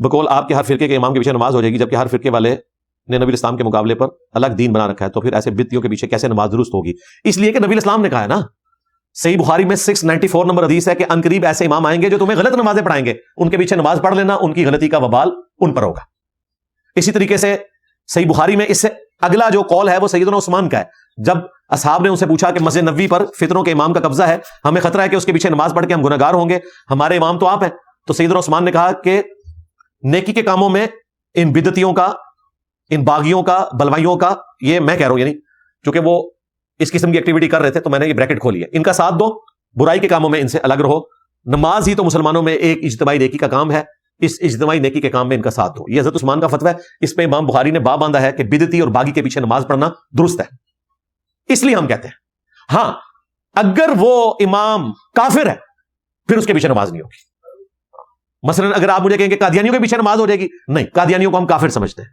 بقول آپ کے ہر فرقے کے امام کے پیچھے نماز ہو جائے گی، جبکہ ہر فرقے والے نے نبی اسلام کے مقابلے پر الگ دین بنا رکھا ہے، تو پھر ایسے بدعتیوں کے پیچھے کیسے نماز درست ہوگی؟ اس لیے کہ نبی اسلام نے کہا ہے نا، صحیح بخاری میں 694 نمبر حدیث ہے کہ ان قریب ایسے امام آئیں گے جو تمہیں غلط نمازیں پڑھائیں گے، ان کے پیچھے نماز پڑھ لینا، ان کی غلطی کا وبال ان پر ہوگا۔ اسی طریقے سے صحیح بخاری میں اس سے اگلا جو قول ہے وہ سیدنا عثمان کا ہے، جب اصحاب نے ان سے پوچھا کہ مسجد نبوی پر فتنوں کے امام کا قبضہ ہے، ہمیں خطرہ ہے کہ اس کے پیچھے نماز پڑھ کے ہم گنہگار ہوں گے، ہمارے امام تو آپ ہیں، تو سیدنا عثمان نے کہا کہ نیکی کے کاموں میں ان بدعتیوں کا، ان باغیوں کا، بلوائیوں کا، یہ میں کہہ رہا ہوں، یعنی چونکہ وہ اس قسم کی ایکٹیویٹی کر رہے تھے تو میں نے یہ بریکٹ کھولی ہے، ان کا ساتھ دو، برائی کے کاموں میں ان سے الگ رہو، نماز ہی تو مسلمانوں میں ایک اجتماعی نیکی کا کام ہے، اس اجتماعی نیکی کے کام میں ان کا ساتھ دو۔ یہ حضرت عثمان کا فتویٰ ہے، اس پہ امام بخاری نے باب باندھا ہے کہ بدعتی اور باغی کے پیچھے نماز پڑھنا درست ہے، اس لیے ہم کہتے ہیں۔ ہاں اگر وہ امام کافر ہے پھر اس کے پیچھے نماز نہیں ہوگی۔ مثلا اگر آپ مجھے کہیں کہ قادیانیوں کے پیچھے نماز ہو جائے گی، نہیں، قادیانیوں کو ہم کافر سمجھتے ہیں،